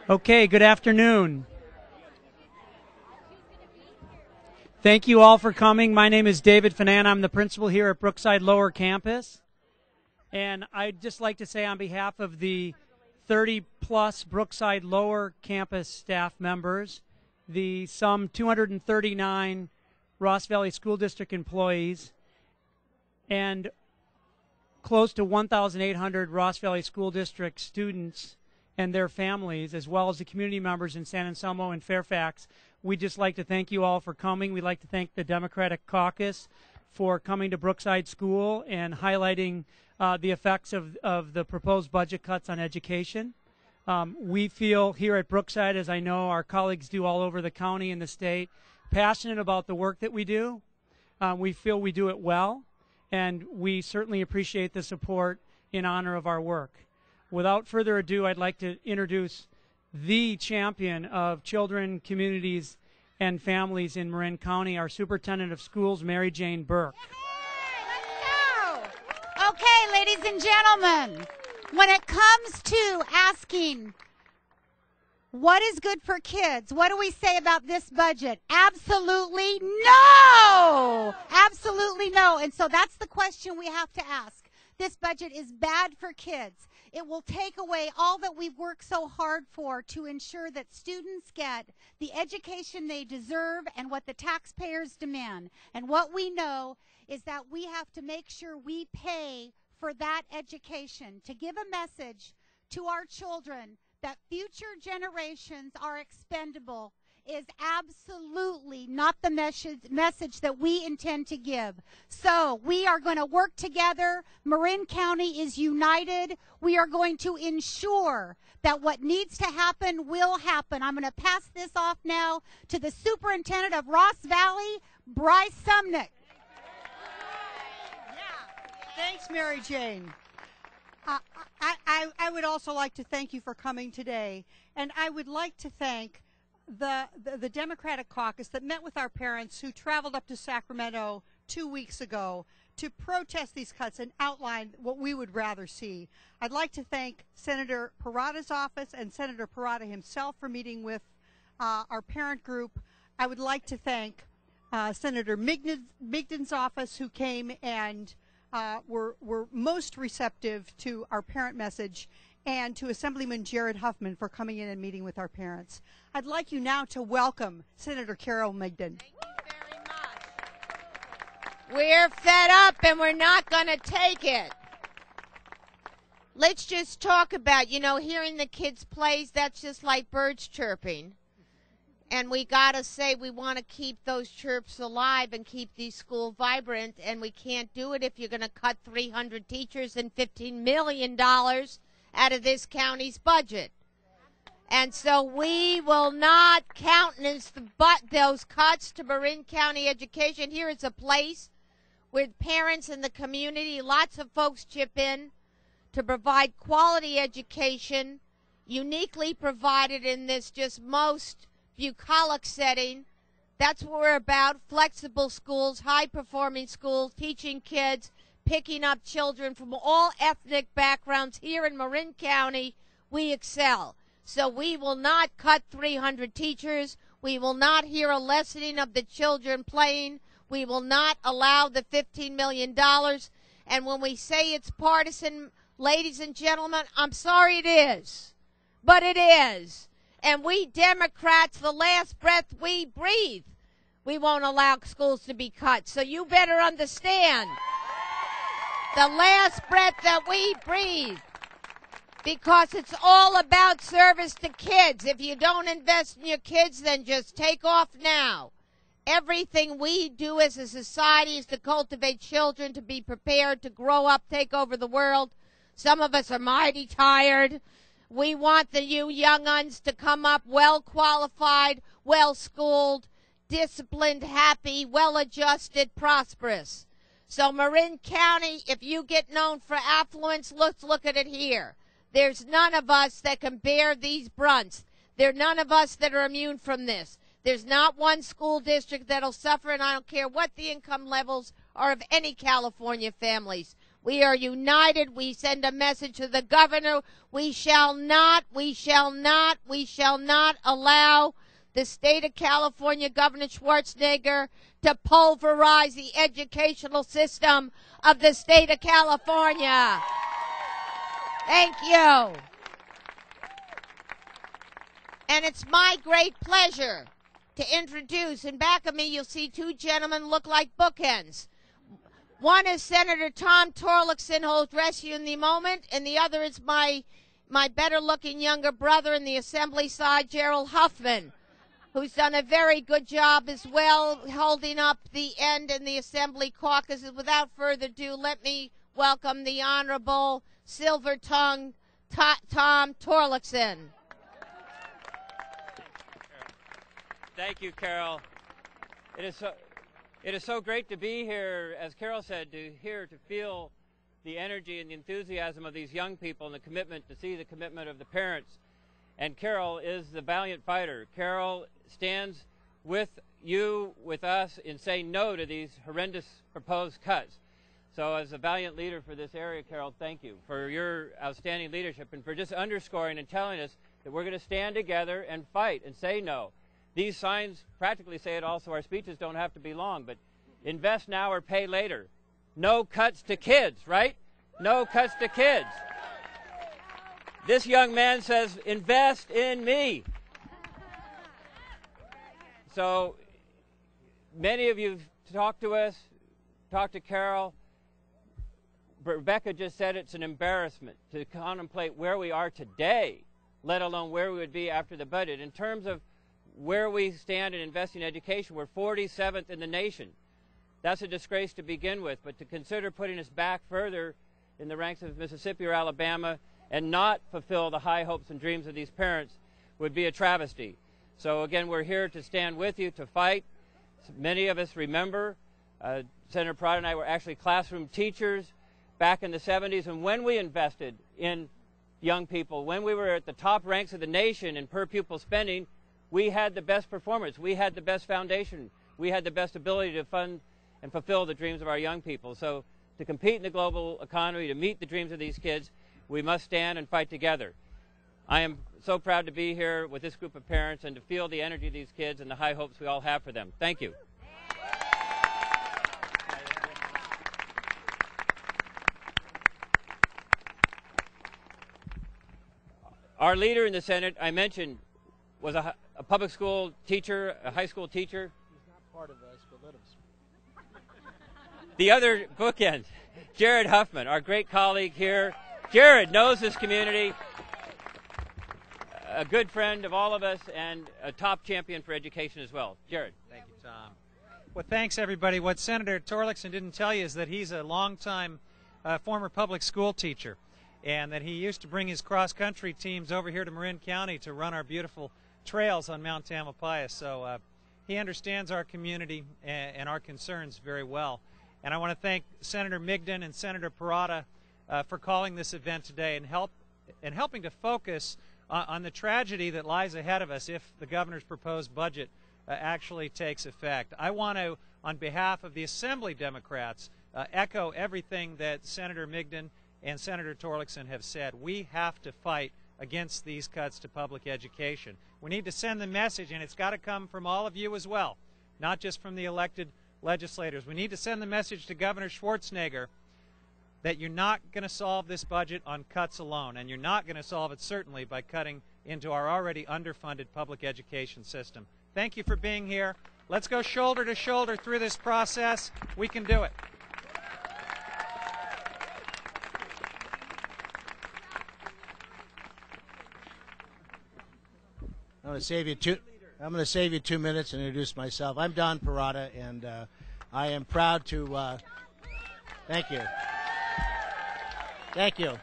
Okay, good afternoon. Thank you all for coming. My name is David Fanan. I'm the principal here at Brookside Lower Campus. And I'd just like to say on behalf of the 30-plus Brookside Lower Campus staff members, the some 239 Ross Valley School District employees, and close to 1,800 Ross Valley School District students and their families, as well as the community members in San Anselmo and Fairfax. We'd just like to thank you all for coming. We'd like to thank the Democratic Caucus for coming to Brookside School and highlighting the effects of the proposed budget cuts on education. We feel here at Brookside, as I know our colleagues do all over the county and the state, passionate about the work that we do. We feel we do it well, and we certainly appreciate the support in honor of our work. Without further ado, I'd like to introduce the champion of children, communities, and families in Marin County, our Superintendent of Schools, Mary Jane Burke. Let's go. Okay, ladies and gentlemen, when it comes to asking what is good for kids, what do we say about this budget? Absolutely no! Absolutely no. And so that's the question we have to ask. This budget is bad for kids. It will take away all that we've worked so hard for to ensure that students get the education they deserve and what the taxpayers demand. And what we know is that we have to make sure we pay for that education, to give a message to our children that future generations are expendable is absolutely not the message that we intend to give. So we are going to work together. Marin County is united. We are going to ensure that what needs to happen will happen. I'm going to pass this off now to the Superintendent of Ross Valley, Bryce Sumnick. Thanks, Mary Jane. I would also like to thank you for coming today, and I would like to thank the Democratic Caucus that met with our parents who traveled up to Sacramento 2 weeks ago to protest these cuts and outline what we would rather see. I'd like to thank Senator Parada's office and Senator Parada himself for meeting with our parent group. I would like to thank Senator Migden's office, who came and were most receptive to our parent message, and to Assemblyman Jared Huffman for coming in and meeting with our parents. I'd like you now to welcome Senator Carol Migden. Thank you very much. We're fed up and we're not going to take it. Let's just talk about, hearing the kids' plays, that's just like birds chirping. And we got to say we want to keep those chirps alive and keep these schools vibrant, and we can't do it if you're going to cut 300 teachers and $15 million out of this county's budget. And so we will not countenance those cuts to Marin County education. Here is a place with parents in the community, lots of folks chip in to provide quality education, uniquely provided in this just most bucolic setting. That's what we're about: flexible schools, high-performing schools, teaching kids, picking up children from all ethnic backgrounds. Here in Marin County, we excel. So we will not cut 300 teachers. We will not hear a lessening of the children playing. We will not allow the $15 million. And when we say it's partisan, ladies and gentlemen, I'm sorry it is, but it is. And we Democrats, the last breath we breathe, we won't allow schools to be cut. So you better understand, the last breath that we breathe, because it's all about service to kids. If you don't invest in your kids, then just take off now. Everything we do as a society is to cultivate children to be prepared to grow up, take over the world. Some of us are mighty tired. We want the young uns to come up well qualified, well schooled, disciplined, happy, well adjusted, prosperous. So Marin County, if you get known for affluence, let's look at it here. There's none of us that can bear these brunts. There's none of us that are immune from this. There's not one school district that'll suffer, and I don't care what the income levels are of any California families. We are united. We send a message to the governor. We shall not allow the state of California, Governor Schwarzenegger, to pulverize the educational system of the state of California. Thank you. And it's my great pleasure to introduce, in back of me you'll see two gentlemen look like bookends. One is Senator Tom Torlakson, who will address you in the moment, and the other is my better-looking younger brother in the Assembly side, Gerald Huffman, who's done a very good job as well holding up the end in the Assembly caucuses. Without further ado, let me welcome the Honorable Silver-Tongued Tom Torlakson. Thank you, Carol. It is so great to be here, as Carol said, to feel the energy and the enthusiasm of these young people and the commitment, to see the commitment of the parents. And Carol is the valiant fighter. Carol stands with you, with us, in saying no to these horrendous proposed cuts. So as a valiant leader for this area, Carol, thank you for your outstanding leadership and for just underscoring and telling us that we're going to stand together and fight and say no. These signs practically say it also. Our speeches don't have to be long, but invest now or pay later. No cuts to kids, right? No cuts to kids. This young man says, invest in me. So many of you have talked to us, talked to Carol. Rebecca just said it's an embarrassment to contemplate where we are today, let alone where we would be after the budget. In terms of where we stand in investing in education, we're 47th in the nation. That's a disgrace to begin with, but to consider putting us back further in the ranks of Mississippi or Alabama and not fulfill the high hopes and dreams of these parents would be a travesty. So again, we're here to stand with you, to fight. Many of us remember Senator Parada and I were actually classroom teachers back in the 70s, and when we invested in young people, when we were at the top ranks of the nation in per pupil spending, we had the best performance. We had the best foundation. We had the best ability to fund and fulfill the dreams of our young people. So to compete in the global economy, to meet the dreams of these kids, we must stand and fight together. I am so proud to be here with this group of parents and to feel the energy of these kids and the high hopes we all have for them. Thank you. Our leader in the Senate, I mentioned, was a public school teacher, a high school teacher. He's not part of us, but let him speak. The other bookend, Jared Huffman, our great colleague here. Jared knows this community, a good friend of all of us, and a top champion for education as well. Jared. Thank you, Tom. Well, thanks, everybody. What Senator Torlakson didn't tell you is that he's a longtime former public school teacher, and that he used to bring his cross-country teams over here to Marin County to run our beautiful trails on Mount Tamalpais. So he understands our community and our concerns very well. And I want to thank Senator Migden and Senator Parada for calling this event today and helping to focus on the tragedy that lies ahead of us if the governor's proposed budget actually takes effect. I want to, on behalf of the Assembly Democrats, echo everything that Senator Migden and Senator Torlakson have said. We have to fight against these cuts to public education. We need to send the message, and it's got to come from all of you as well, not just from the elected legislators. We need to send the message to Governor Schwarzenegger that you're not going to solve this budget on cuts alone, and you're not going to solve it certainly by cutting into our already underfunded public education system. Thank you for being here. Let's go shoulder to shoulder through this process. We can do it. I'm going to save you 2 minutes and introduce myself. I'm Don Parada, and I am proud to. Thank you. Thank you.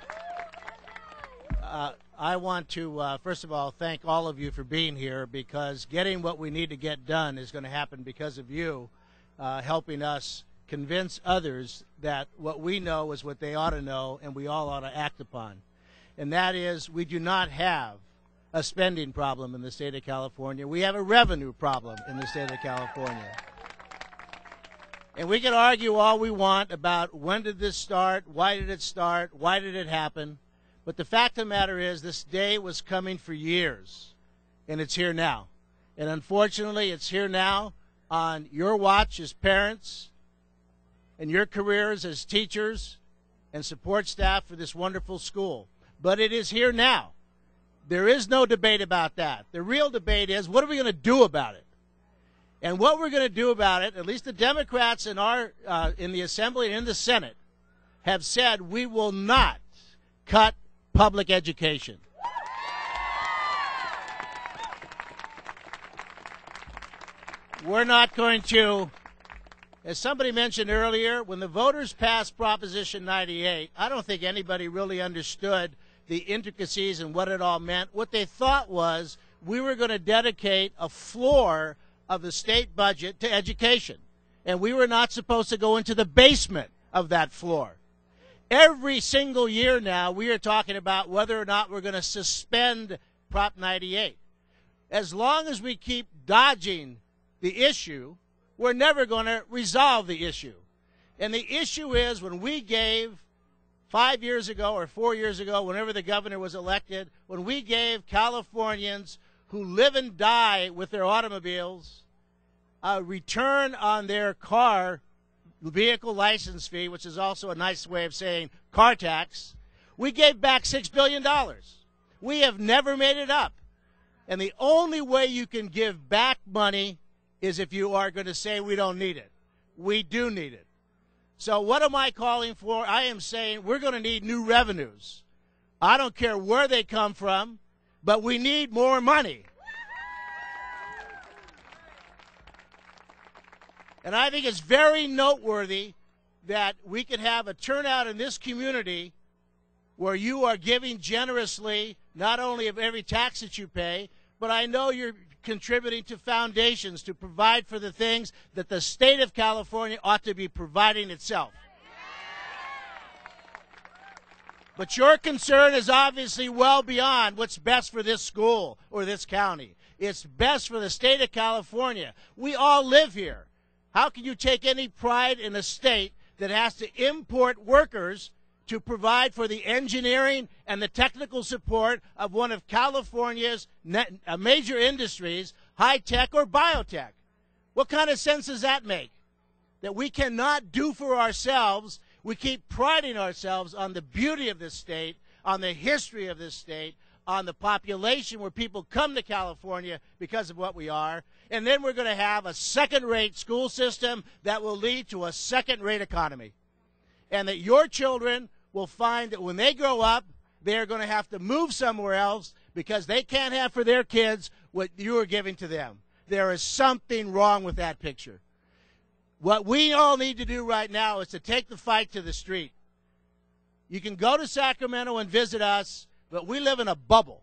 I want to first of all thank all of you for being here, because getting what we need to get done is going to happen because of you helping us convince others that what we know is what they ought to know, and we all ought to act upon. And that is, we do not have a spending problem in the state of California. We have a revenue problem in the state of California. And we can argue all we want about when did this start, why did it start, why did it happen. But the fact of the matter is this day was coming for years, and it's here now. And unfortunately, it's here now on your watch as parents and your careers as teachers and support staff for this wonderful school. But it is here now. There is no debate about that. The real debate is, what are we going to do about it? And what we're going to do about it, at least the Democrats in the Assembly and in the Senate, have said we will not cut public education. We're not going to, as somebody mentioned earlier, when the voters passed Proposition 98, I don't think anybody really understood the intricacies and what it all meant. What they thought was we were going to dedicate a floor of the state budget to education, and we were not supposed to go into the basement of that floor. Every single year now, we are talking about whether or not we're going to suspend Prop 98. As long as we keep dodging the issue, we're never going to resolve the issue. And the issue is, when we gave 5 years ago or 4 years ago, whenever the governor was elected, when we gave Californians who live and die with their automobiles a return on their car vehicle license fee, which is also a nice way of saying car tax, we gave back $6 billion. We have never made it up. And the only way you can give back money is if you are going to say we don't need it. We do need it. So what am I calling for? I am saying we're going to need new revenues. I don't care where they come from, but we need more money. And I think it's very noteworthy that we can have a turnout in this community where you are giving generously, not only of every tax that you pay, but I know you're contributing to foundations to provide for the things that the state of California ought to be providing itself. But your concern is obviously well beyond what's best for this school or this county. It's best for the state of California. We all live here. How can you take any pride in a state that has to import workers to provide for the engineering and the technical support of one of California's major industries, high-tech or biotech? What kind of sense does that make? That we cannot do for ourselves. We keep priding ourselves on the beauty of this state, on the history of this state, on the population where people come to California because of what we are. And then we're going to have a second-rate school system that will lead to a second-rate economy. And that your children will find that when they grow up, they're going to have to move somewhere else because they can't have for their kids what you are giving to them. There is something wrong with that picture. What we all need to do right now is to take the fight to the street. You can go to Sacramento and visit us, but we live in a bubble.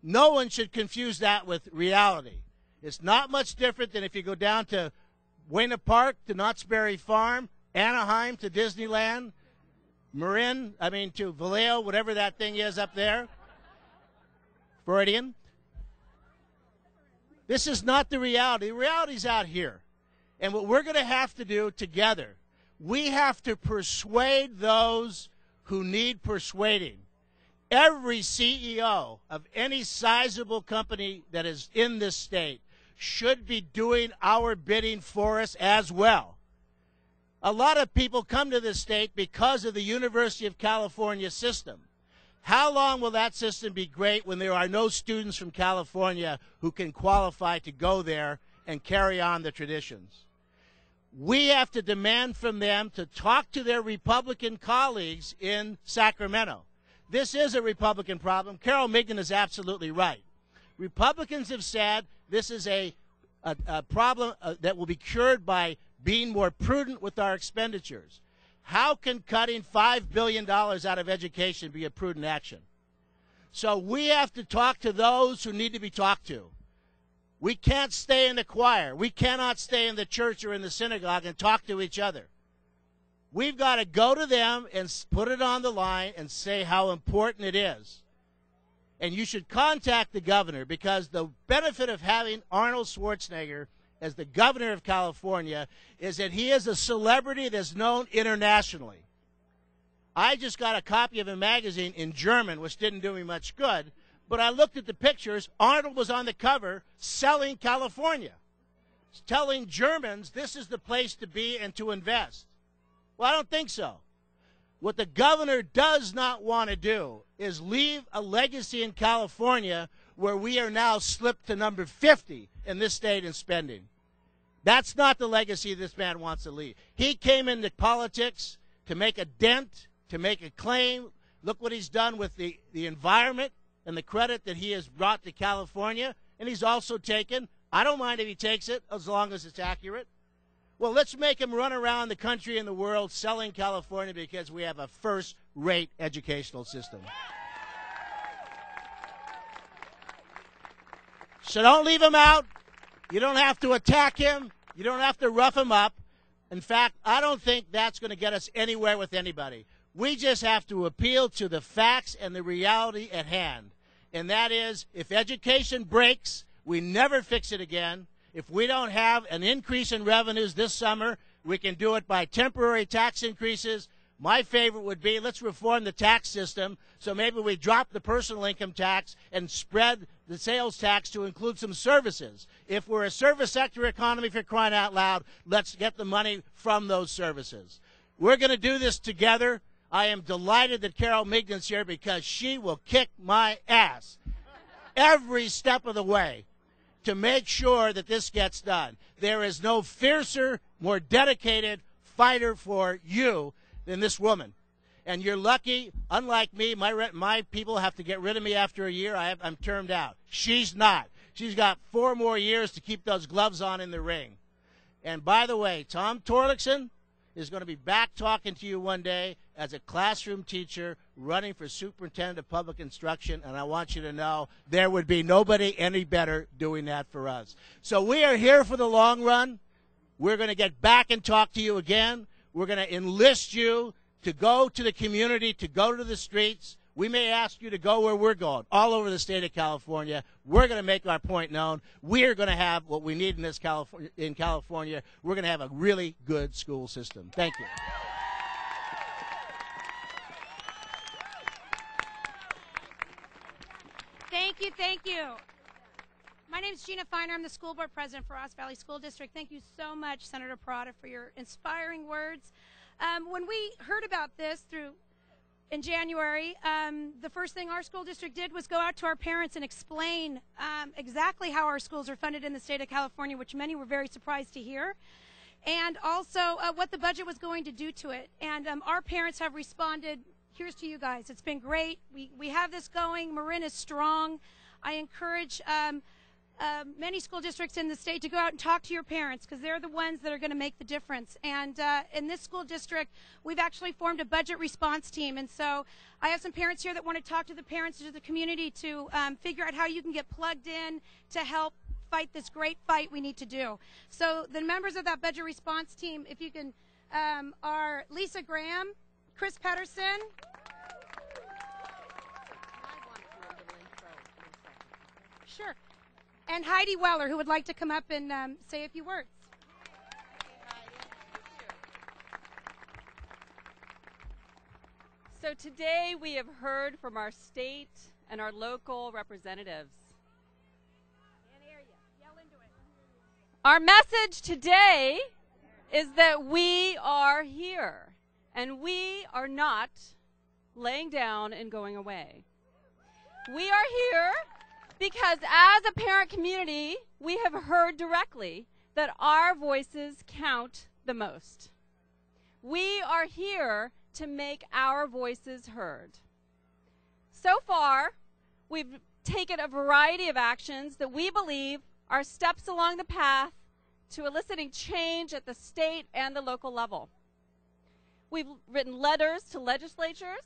No one should confuse that with reality. It's not much different than if you go down to Buena Park to Knott's Berry Farm, Anaheim to Disneyland, to Vallejo, whatever that thing is up there. Freudian. This is not the reality. The reality's out here. And what we're going to have to do together, we have to persuade those who need persuading. Every CEO of any sizable company that is in this state should be doing our bidding for us as well. A lot of people come to this state because of the University of California system. How long will that system be great when there are no students from California who can qualify to go there and carry on the traditions? We have to demand from them to talk to their Republican colleagues in Sacramento. This is a Republican problem. Carol Mignon is absolutely right. Republicans have said this is a problem that will be cured by being more prudent with our expenditures. How can cutting $5 billion out of education be a prudent action? So we have to talk to those who need to be talked to. We can't stay in the choir. We cannot stay in the church or in the synagogue and talk to each other. We've got to go to them and put it on the line and say how important it is. And you should contact the governor, because the benefit of having Arnold Schwarzenegger as the governor of California is that he is a celebrity that's known internationally. I just got a copy of a magazine in German, which didn't do me much good, but I looked at the pictures. Arnold was on the cover selling California, telling Germans this is the place to be and to invest. Well, I don't think so. What the governor does not want to do is leave a legacy in California where we are now slipped to number 50 in this state in spending. That's not the legacy this man wants to leave. He came into politics to make a dent, to make a claim. Look what he's done with the environment and the credit that he has brought to California. And he's also taken, I don't mind if he takes it as long as it's accurate. Well, let's make him run around the country and the world selling California because we have a first-rate educational system. So don't leave him out. You don't have to attack him. You don't have to rough him up. In fact, I don't think that's going to get us anywhere with anybody. We just have to appeal to the facts and the reality at hand. And that is, if education breaks, we never fix it again. If we don't have an increase in revenues this summer, we can do it by temporary tax increases. My favorite would be, let's reform the tax system so maybe we drop the personal income tax and spread the sales tax to include some services. If we're a service sector economy, for crying out loud, let's get the money from those services. We're going to do this together. I am delighted that Carol Migden's here because she will kick my ass every step of the way to make sure that this gets done. There is no fiercer, more dedicated fighter for you than this woman. And you're lucky, unlike me, my people have to get rid of me after a year. I'm termed out. She's not. She's got 4 more years to keep those gloves on in the ring. And by the way, Tom Torlakson is going to be back talking to you one day as a classroom teacher running for superintendent of public instruction, and I want you to know there would be nobody any better doing that for us. So we are here for the long run. We're going to get back and talk to you again. We're going to enlist you to go to the community, to go to the streets. We may ask you to go where we're going, all over the state of California. We're going to make our point known. We're going to have what we need in California. We're going to have a really good school system. Thank you. Thank you, thank you. My name is Gina Feiner. I'm the school board president for Ross Valley School District. Thank you so much, Senator Parada, for your inspiring words. When we heard about this in January, the first thing our school district did was go out to our parents and explain exactly how our schools are funded in the state of California, which many were very surprised to hear, and also what the budget was going to do to it. And our parents have responded. Here's to you guys. It's been great. We have this going. Marin is strong. I encourage many school districts in the state to go out and talk to your parents because they're the ones that are going to make the difference. And in this school district, we've actually formed a budget response team. And so I have some parents here that want to talk to the parents and to the community to figure out how you can get plugged in to help fight this great fight we need to do. So the members of that budget response team, if you can, are Lisa Graham, Chris Patterson. Sure. And Heidi Weller, who would like to come up and say a few words. So today we have heard from our state and our local representatives. Our message today is that we are here and we are not laying down and going away. We are here because as a parent community, we have heard directly that our voices count the most. We are here to make our voices heard. So far, we've taken a variety of actions that we believe are steps along the path to eliciting change at the state and the local level. We've written letters to legislatures.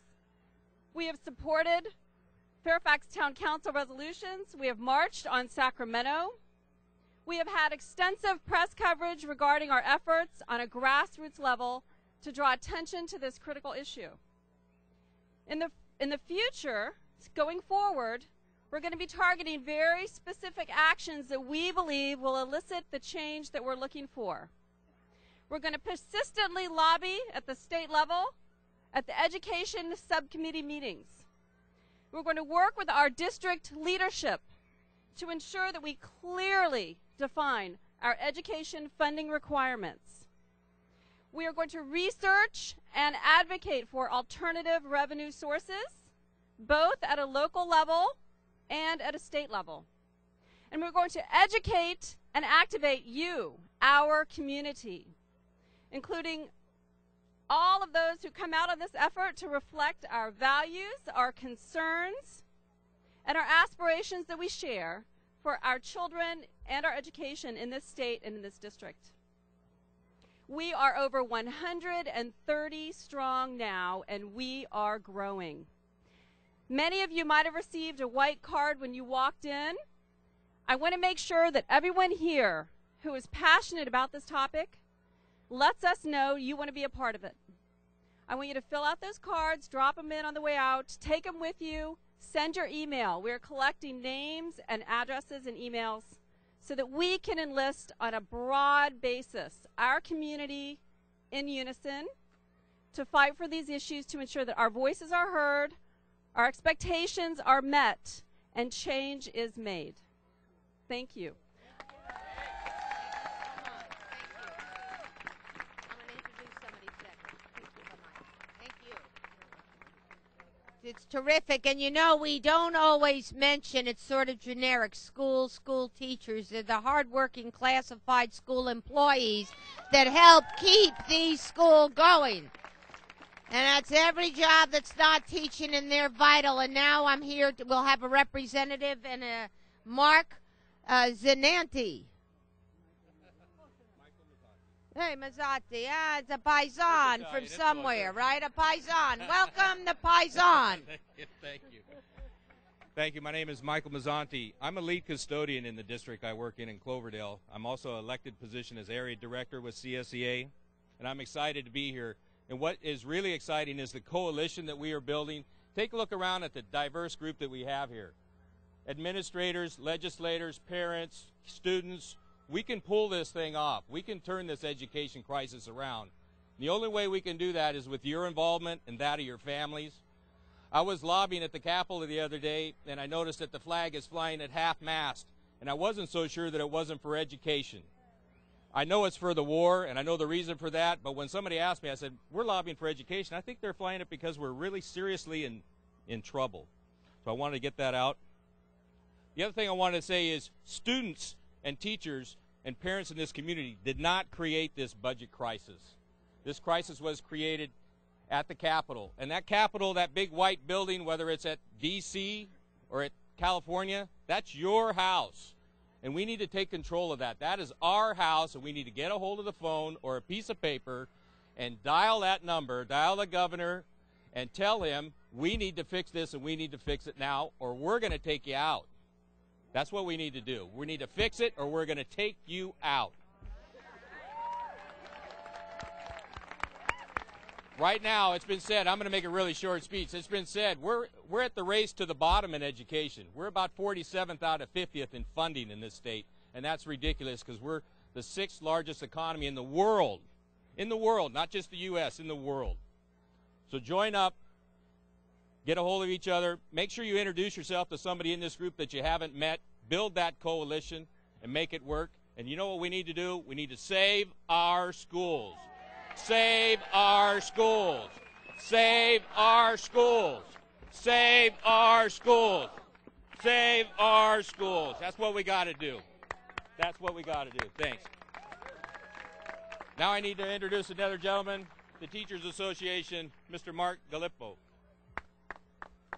We have supported Fairfax Town Council resolutions. We have marched on Sacramento. We have had extensive press coverage regarding our efforts on a grassroots level to draw attention to this critical issue. In the future, going forward, We're going to be targeting very specific actions that we believe will elicit the change that we're looking for. We're going to persistently lobby at the state level, at the education subcommittee meetings. We're going to work with our district leadership to ensure that we clearly define our education funding requirements. We are going to research and advocate for alternative revenue sources, both at a local level and at a state level. And we're going to educate and activate you, our community, including all of those who come out of this effort to reflect our values, our concerns, and our aspirations that we share for our children and our education in this state and in this district. We are over 130 strong now, and we are growing. Many of you might have received a white card when you walked in. I want to make sure that everyone here who is passionate about this topic lets us know you want to be a part of it. I want you to fill out those cards, drop them in on the way out, take them with you, send your email. We're collecting names and addresses and emails so that we can enlist on a broad basis our community in unison to fight for these issues, to ensure that our voices are heard, our expectations are met, and change is made. Thank you. It's terrific, and you know, we don't always mention, it's sort of generic, school teachers. They're the hardworking classified school employees that help keep these schools going. And that's every job that's not teaching, and they're vital. And now I'm here, we'll have a representative and a Mark Zinanti. Hey, Mazzati, it's a paisan from somewhere, right? A paisan. Welcome to Paisan. Thank you. Thank you. My name is Michael Mazzanti. I'm a lead custodian in the district I work in Cloverdale. I'm also an elected position as area director with CSEA, and I'm excited to be here. And what is really exciting is the coalition that we are building. Take a look around at the diverse group that we have here. Administrators, legislators, parents, students. We can pull this thing off. We can turn this education crisis around. The only way we can do that is with your involvement and that of your families. I was lobbying at the Capitol the other day, and I noticed that the flag is flying at half-mast, and I wasn't so sure that it wasn't for education. I know it's for the war, and I know the reason for that, but when somebody asked me, I said, we're lobbying for education. I think they're flying it because we're really seriously in trouble. So I wanted to get that out. The other thing I wanted to say is students and teachers and parents in this community did not create this budget crisis. This crisis was created at the Capitol. And that Capitol, that big white building, whether it's at D.C. or at California, that's your house. And we need to take control of that. That is our house, and we need to get a hold of the phone or a piece of paper and dial that number, dial the governor, and tell him we need to fix this and we need to fix it now, or we're going to take you out. That's what we need to do. We need to fix it, or we're going to take you out. Right now, it's been said, I'm going to make a really short speech. It's been said, we're at the race to the bottom in education. We're about 47th out of 50th in funding in this state, and that's ridiculous because we're the 6th largest economy in the world. In the world, not just the U.S., in the world. So join up, get a hold of each other, make sure you introduce yourself to somebody in this group that you haven't met, build that coalition, and make it work. And you know what we need to do? We need to save our schools. Save our schools. Save our schools. Save our schools. Save our schools. That's what we got to do. That's what we got to do. Thanks. Now I need to introduce another gentleman, the Teachers Association, Mr. Mark Galippo.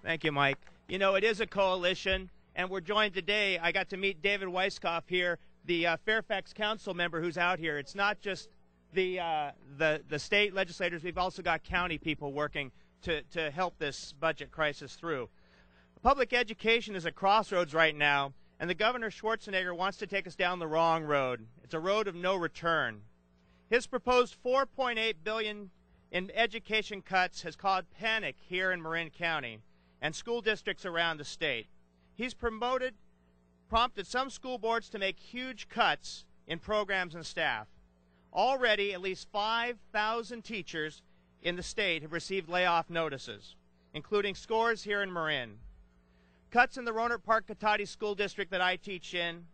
Thank you, Mike. You know, it is a coalition, and we're joined today. I got to meet David Weiskopf here, the Fairfax Council member who's out here. It's not just the state legislators. We've also got county people working to help this budget crisis through. Public education is at crossroads right now, and the Governor Schwarzenegger wants to take us down the wrong road. It's a road of no return. His proposed $4.8 billion in education cuts has caused panic here in Marin County and school districts around the state. he's prompted some school boards to make huge cuts in programs and staff. Already, at least 5,000 teachers in the state have received layoff notices, including scores here in Marin. Cuts in the Rohnert Park-Cotati School District that I teach in.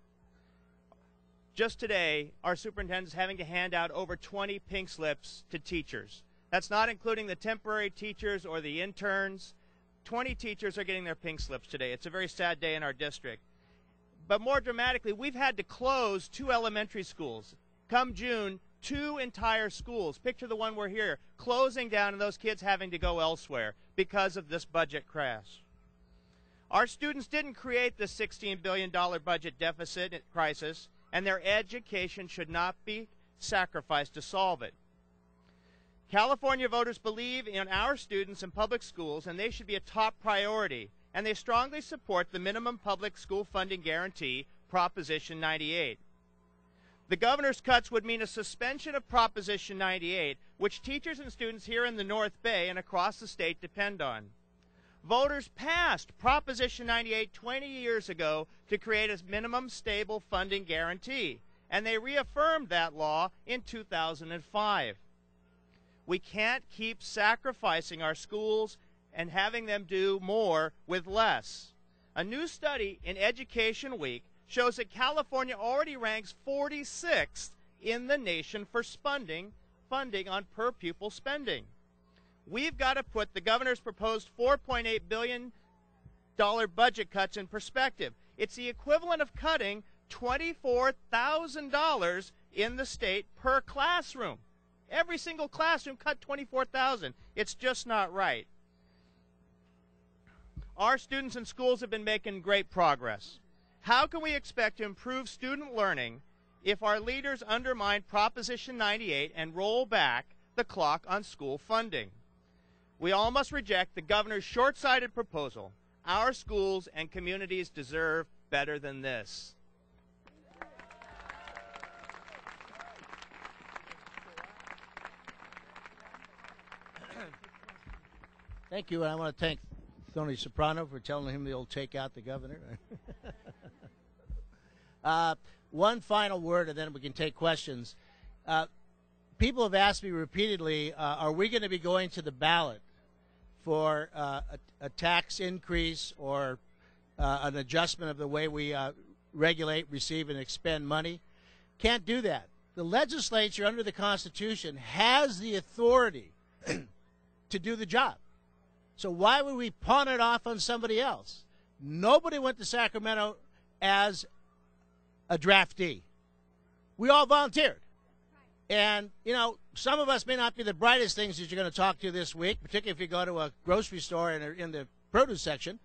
Just today, our superintendent is having to hand out over 20 pink slips to teachers. That's not including the temporary teachers or the interns. 20 teachers are getting their pink slips today. It's a very sad day in our district. But more dramatically, we've had to close 2 elementary schools. Come June, 2 entire schools. Picture the one we're here, closing down and those kids having to go elsewhere because of this budget crash. Our students didn't create the $16 billion budget deficit crisis, and their education should not be sacrificed to solve it. California voters believe in our students in public schools, and they should be a top priority, and they strongly support the minimum public school funding guarantee, Proposition 98. The governor's cuts would mean a suspension of Proposition 98, which teachers and students here in the North Bay and across the state depend on. Voters passed Proposition 98 20 years ago to create a minimum stable funding guarantee, and they reaffirmed that law in 2005. We can't keep sacrificing our schools and having them do more with less. A new study in Education Week shows that California already ranks 46th in the nation for funding on per-pupil spending. We've got to put the governor's proposed $4.8 billion budget cuts in perspective. It's the equivalent of cutting $24,000 in the state per classroom. Every single classroom cut $24,000. It's just not right. Our students in schools have been making great progress. How can we expect to improve student learning if our leaders undermine Proposition 98 and roll back the clock on school funding? We all must reject the governor's short-sighted proposal. Our schools and communities deserve better than this. Thank you, and I want to thank Tony Soprano for telling him he'll take out the governor. One final word, and then we can take questions. People have asked me repeatedly, are we going to be going to the ballot for a tax increase or an adjustment of the way we regulate, receive, and expend money? Can't do that. The legislature, under the Constitution, has the authority to do the job. So why would we pawn it off on somebody else? Nobody went to Sacramento as a draftee. We all volunteered. And, you know, some of us may not be the brightest things that you're going to talk to this week, particularly if you go to a grocery store in the produce section.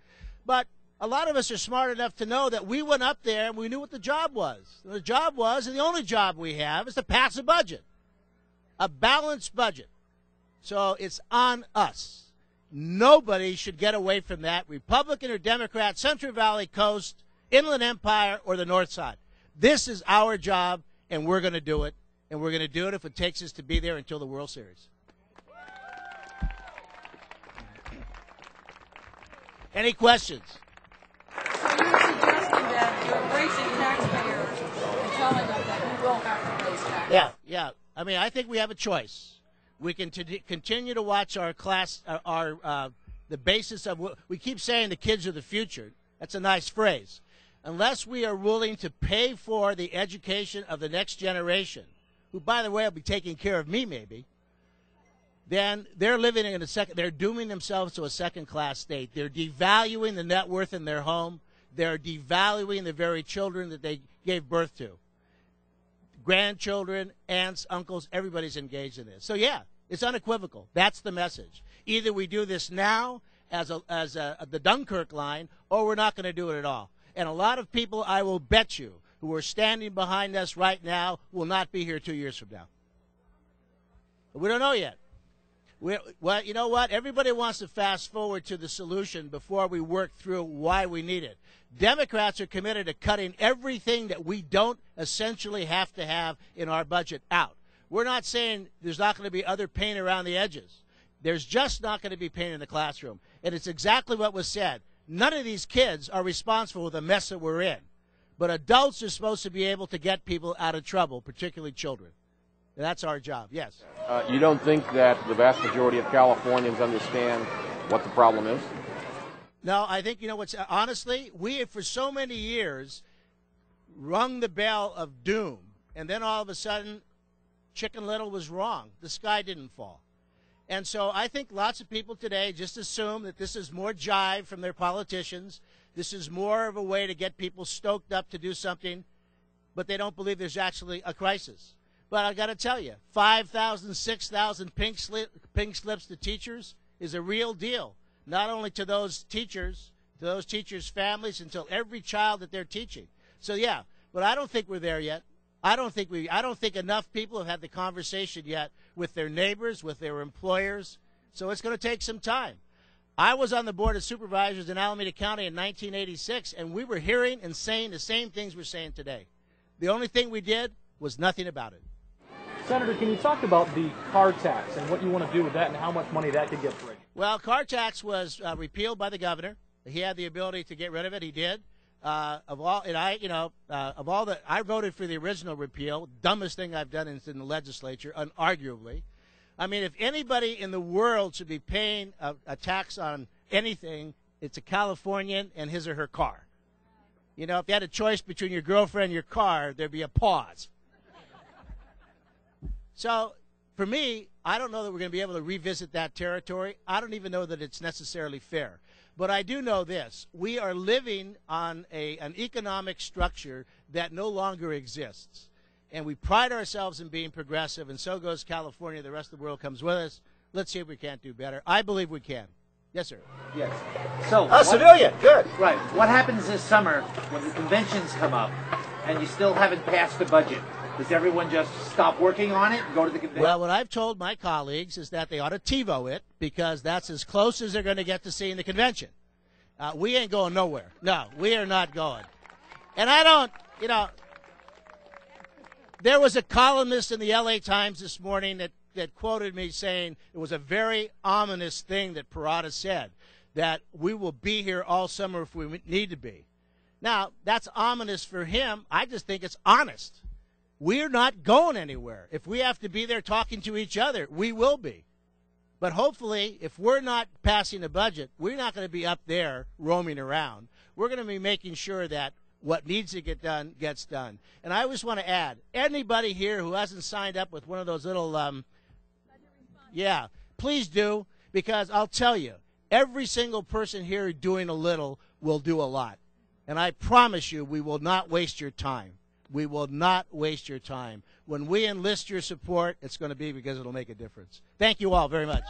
But a lot of us are smart enough to know that we went up there and we knew what the job was. The job was, and the only job we have, is to pass a budget, a balanced budget. So it's on us. Nobody should get away from that, Republican or Democrat, Central Valley Coast, Inland Empire, or the North Side. This is our job, and we're going to do it. And we're going to do it if it takes us to be there until the World Series. Any questions? So you're suggesting that you're embracing taxpayers and telling them that we will have to raise taxes. Yeah. I mean, I think we have a choice. We can continue to watch our class, the basis of what we keep saying, the kids are the future. That's a nice phrase. Unless we are willing to pay for the education of the next generation, who, by the way, will be taking care of me maybe, then they're living in they're dooming themselves to a second-class state. They're devaluing the net worth in their home. They're devaluing the very children that they gave birth to. Grandchildren, aunts, uncles, everybody's engaged in this. So, yeah, it's unequivocal. That's the message. Either we do this now as the Dunkirk line, or we're not going to do it at all. And a lot of people, I will bet you, who are standing behind us right now will not be here 2 years from now. We don't know yet. Well, you know what? Everybody wants to fast forward to the solution before we work through why we need it. Democrats are committed to cutting everything that we don't essentially have to have in our budget out. We're not saying there's not going to be other pain around the edges. There's just not going to be pain in the classroom. And it's exactly what was said. None of these kids are responsible for the mess that we're in. But adults are supposed to be able to get people out of trouble, particularly children. And that's our job, yes. You don't think that the vast majority of Californians understand what the problem is? No, I think, honestly, we have for so many years rung the bell of doom, and then all of a sudden, Chicken Little was wrong. The sky didn't fall. And so I think lots of people today just assume that this is more jive from their politicians. This is more of a way to get people stoked up to do something, but they don't believe there's actually a crisis. But I got to tell you, 5,000, 6,000 pink slips to teachers is a real deal. Not only to those teachers' families, and to every child that they're teaching. So yeah, but I don't think we're there yet. I don't think enough people have had the conversation yet with their neighbors, with their employers. So it's going to take some time. I was on the Board of Supervisors in Alameda County in 1986, and we were hearing and saying the same things we're saying today. The only thing we did was nothing about it. Senator, can you talk about the car tax and what you want to do with that and how much money that could get for you? Well, car tax was repealed by the governor. He had the ability to get rid of it. He did. I voted for the original repeal. Dumbest thing I've done in the legislature, unarguably. I mean, if anybody in the world should be paying a tax on anything, it's a Californian and his or her car. If you had a choice between your girlfriend and your car, there'd be a pause. So, for me, I don't know that we're going to be able to revisit that territory. I don't even know that it's necessarily fair. But I do know this. We are living on an economic structure that no longer exists. And we pride ourselves in being progressive, and so goes California. The rest of the world comes with us. Let's see if we can't do better. I believe we can. Yes, sir. Yes. So, civilian. Good. Right. What happens this summer when the conventions come up and you still haven't passed the budget? Does everyone just stop working on it and go to the convention? Well, what I've told my colleagues is that they ought to TiVo it, because that's as close as they're going to get to seeing the convention. We ain't going nowhere. No, we are not going. And I don't, there was a columnist in the LA Times this morning that quoted me saying it was a very ominous thing that Parada said, that we will be here all summer if we need to be. Now, that's ominous for him. I just think it's honest. We're not going anywhere. If we have to be there talking to each other, we will be. But hopefully, if we're not passing a budget, we're not going to be up there roaming around. We're going to be making sure that what needs to get done gets done. And I always want to add, anybody here who hasn't signed up with one of those little, please do, because I'll tell you, every single person here doing a little will do a lot. And I promise you, we will not waste your time. We will not waste your time. When we enlist your support, it's going to be because it'll make a difference. Thank you all very much.